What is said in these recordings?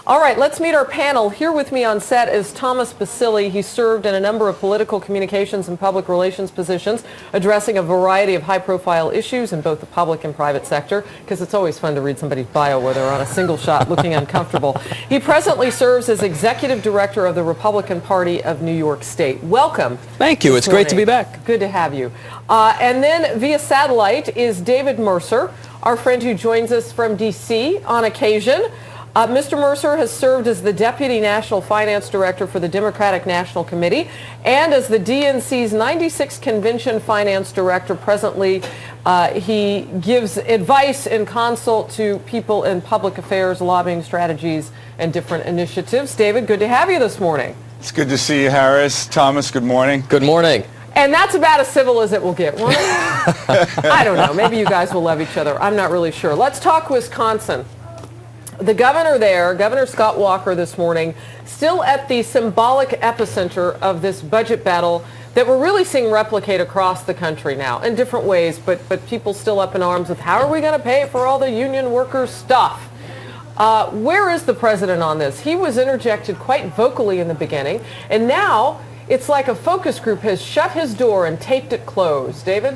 All right, let's meet our panel. Here with me on set is Thomas Basile. He served in a number of political communications and public relations positions, addressing a variety of high-profile issues in both the public and private sector, because it's always fun to read somebody's bio where they're on a single shot looking uncomfortable. He presently serves as executive director of the Republican Party of New York State. Welcome. Thank you. It's great to be back. Good to have you. And then via satellite is David Mercer, our friend who joins us from D.C. on occasion. Mr. Mercer has served as the Deputy National Finance Director for the Democratic National Committee and as the DNC's 96th Convention Finance Director. Presently, he gives advice and consult to people in public affairs, lobbying strategies, and different initiatives. David, good to have you this morning. It's good to see you, Harris. Thomas, good morning. Good morning. And that's about as civil as it will get, won't it? I don't know. Maybe you guys will love each other. I'm not really sure. Let's talk Wisconsin. The governor there, Governor Scott Walker, this morning, still at the symbolic epicenter of this budget battle that we're really seeing replicate across the country now in different ways, but people still up in arms with how are we going to pay for all the union workers' stuff? Where is the president on this? He was interjected quite vocally in the beginning, and now it's like a focus group has shut his door and taped it closed. David?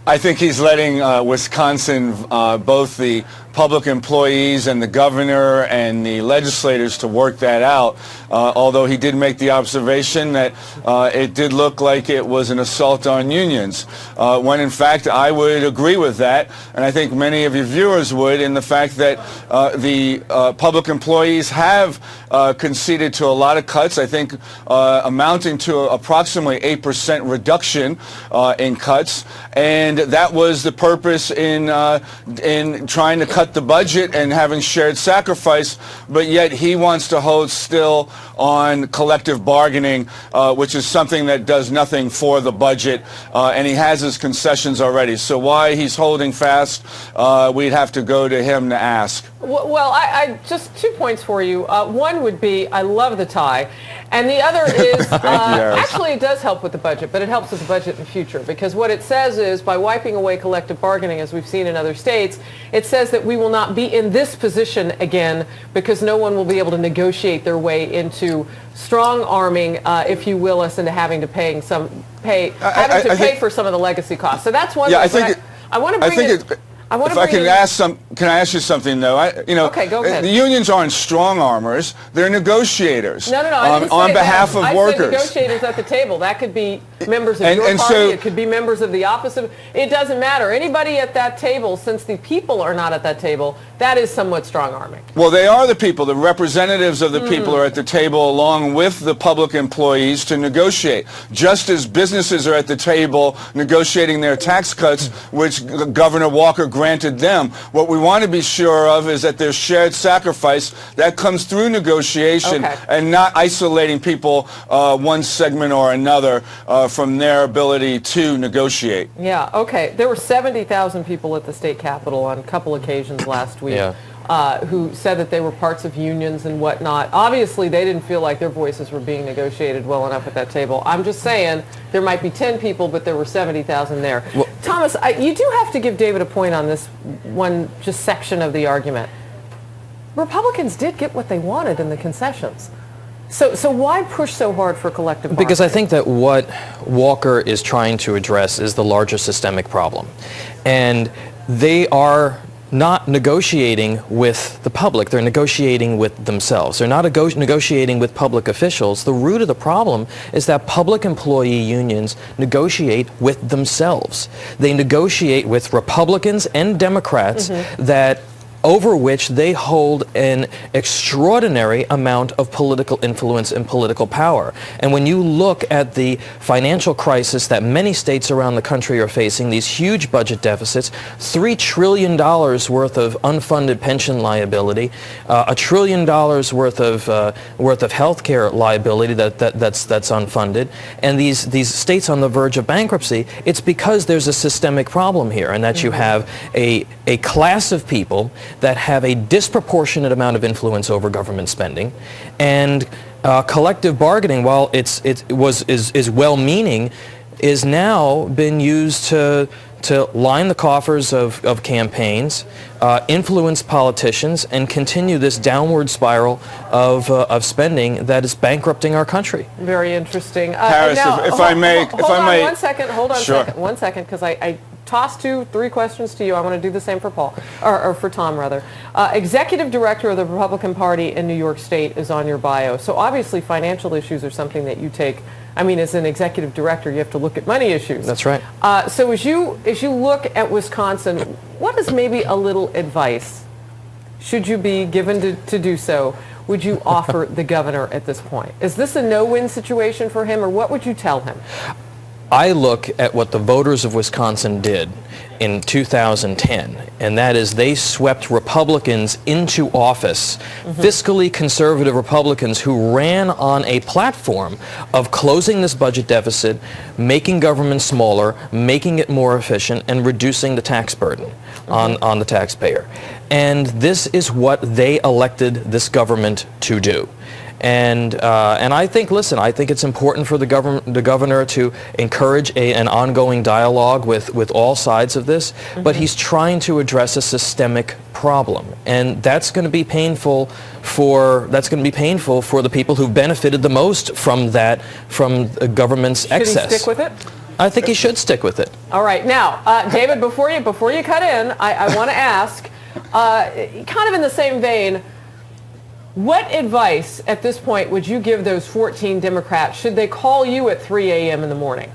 I think he's letting Wisconsin, both the public employees and the governor and the legislators to work that out, although he did make the observation that it did look like it was an assault on unions, when in fact I would agree with that, and I think many of your viewers would, in the fact that the public employees have conceded to a lot of cuts, I think amounting to approximately 8% reduction in cuts, and that was the purpose in trying to cut the budget and having shared sacrifice, but yet he wants to hold still on collective bargaining, which is something that does nothing for the budget, and he has his concessions already. So why he's holding fast, we'd have to go to him to ask. Well, I just 2 points for you. One would be, I love the tie. And the other is, actually it does help with the budget, but it helps with the budget in the future, because what it says is, by wiping away collective bargaining, as we've seen in other states, it says that we will not be in this position again, because no one will be able to negotiate their way into strong arming, if you will, us into having to pay for some of the legacy costs. So that's one. Yeah, thing. I want to bring it. If I can ask you something though? Okay, go ahead. The unions aren't strong armers; they're negotiators. No, I didn't say on behalf of workers. I said negotiators at the table. That could be members of your party. It could be members of the opposite. It doesn't matter. Anybody at that table, since the people are not at that table, that is somewhat strong arming. Well, they are the people. The representatives of the people are at the table along with the public employees to negotiate. Just as businesses are at the table negotiating their tax cuts, which Governor Walker granted them. What we want to be sure of is that there's shared sacrifice that comes through negotiation, and not isolating people, one segment or another, from their ability to negotiate. Yeah, okay. There were 70,000 people at the state capitol on a couple occasions last week. Who said that they were parts of unions and whatnot. Obviously, they didn't feel like their voices were being negotiated well enough at that table. I'm just saying there might be 10 people, but there were 70,000 there. Well, Thomas, you do have to give David a point on this one just section of the argument. Republicans did get what they wanted in the concessions. So why push so hard for collective bargaining? Because I think that what Walker is trying to address is the larger systemic problem. And they are not negotiating with the public, they're negotiating with themselves. They're not negotiating with public officials. The root of the problem is that public employee unions negotiate with themselves. They negotiate with Republicans and Democrats that over which they hold an extraordinary amount of political influence and political power. And when you look at the financial crisis that many states around the country are facing, these huge budget deficits, $3 trillion worth of unfunded pension liability, $1 trillion worth of health care liability that's unfunded, and these states on the verge of bankruptcy, it's because there's a systemic problem here, and that you have a class of people that have a disproportionate amount of influence over government spending, and collective bargaining, while is well-meaning, is now been used to to line the coffers of campaigns, influence politicians, and continue this downward spiral of spending that is bankrupting our country. Very interesting. Harris, now, if I may... Hold on 1 second, hold on Sure. one second, because I tossed 2-3 questions to you. I want to do the same for Paul, or for Tom, rather. Executive Director of the Republican Party in New York State is on your bio. So obviously financial issues are something that you take. I mean, as an executive director, you have to look at money issues. That's right. So as you look at Wisconsin, what is maybe a little advice, should you be given to do so, would you offer the governor at this point? Is this a no-win situation for him, or what would you tell him? I look at what the voters of Wisconsin did in 2010, and that is they swept Republicans into office, fiscally conservative Republicans who ran on a platform of closing this budget deficit, making government smaller, making it more efficient, and reducing the tax burden on the taxpayer. And this is what they elected this government to do. And I think, listen, I think it's important for the governor to encourage an ongoing dialogue with all sides of this, but he's trying to address a systemic problem, and that's going to be painful for the people who've benefited the most from the government's excess. Should he stick with it? I think he should stick with it. All right, now, David, before you cut in, I want to ask, kind of in the same vein, what advice at this point would you give those 14 Democrats should they call you at 3 a.m. in the morning?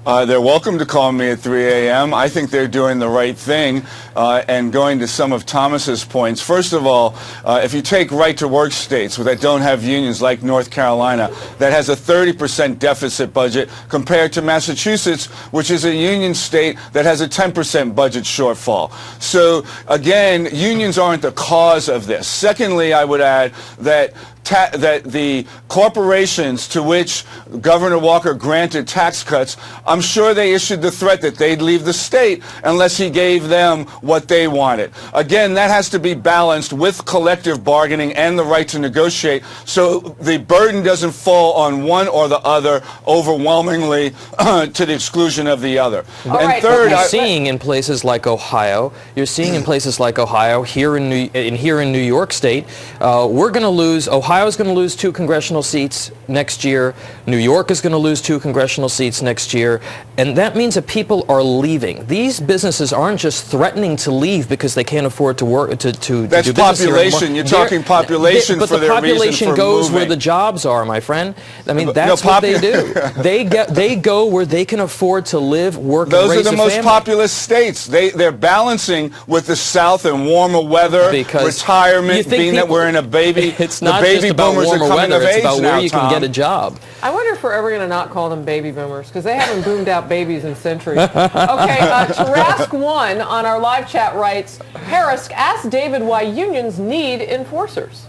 They're welcome to call me at 3 a.m. I think they're doing the right thing. And going to some of Thomas's points, first of all, if you take right-to-work states that don't have unions like North Carolina, that has a 30% deficit budget compared to Massachusetts, which is a union state that has a 10% budget shortfall. So, again, unions aren't the cause of this. Secondly, I would add that the corporations to which Governor Walker granted tax cuts, I'm sure they issued the threat that they'd leave the state unless he gave them what they wanted. Again, that has to be balanced with collective bargaining and the right to negotiate, so the burden doesn't fall on one or the other overwhelmingly to the exclusion of the other. And third, you're seeing in places like Ohio, here in New York State, we're going to lose. Ohio's going to lose 2 congressional seats next year. New York is going to lose 2 congressional seats next year. And that means that people are leaving. These businesses aren't just threatening to leave because they can't afford to work to do business here anymore. That's population. You're talking population for their reason for moving. But the population goes where the jobs are, my friend. I mean, that's what they do. They go where they can afford to live, work, and raise a family. Those are the most populous states. They're balancing with the South and warmer weather, retirement, being that we're in a baby. It's not just about warmer weather. It's about where you can get a job. I wonder if we're ever going to not call them baby boomers, because they haven't boomed out babies in centuries. Okay, Tarask 1 on our live chat writes, Harris, ask David why unions need enforcers.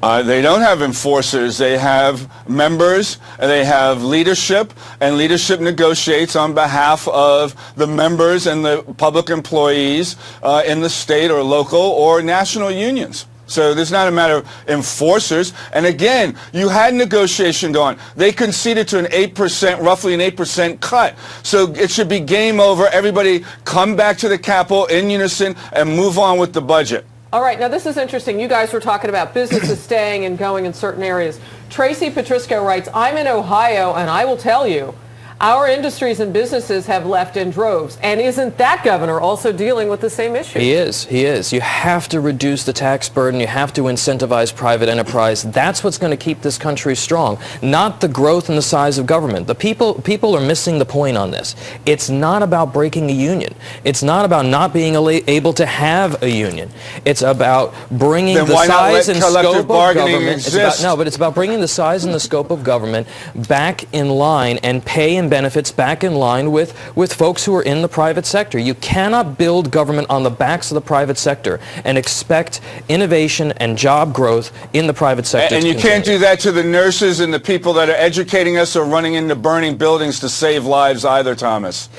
They don't have enforcers. They have members, and they have leadership, and leadership negotiates on behalf of the members and the public employees in the state or local or national unions. So there's not a matter of enforcers. And again, you had negotiation going. They conceded to an 8%, roughly an 8% cut. So it should be game over. Everybody come back to the Capitol in unison and move on with the budget. All right, now this is interesting. You guys were talking about businesses staying and going in certain areas. Tracy Petrisco writes, I'm in Ohio, and I will tell you, our industries and businesses have left in droves. And isn't that governor also dealing with the same issue? He is. You have to reduce the tax burden. You have to incentivize private enterprise. That's what's going to keep this country strong, not the growth and the size of government. The people are missing the point on this. It's not about breaking a union. It's not about not being able to have a union. It's about bringing the size and scope of government. It's about bringing the size and the scope of government back in line and pay and benefits back in line with folks who are in the private sector. You cannot build government on the backs of the private sector and expect innovation and job growth in the private sector. And you can't do that to the nurses and the people that are educating us or running into burning buildings to save lives either, Thomas.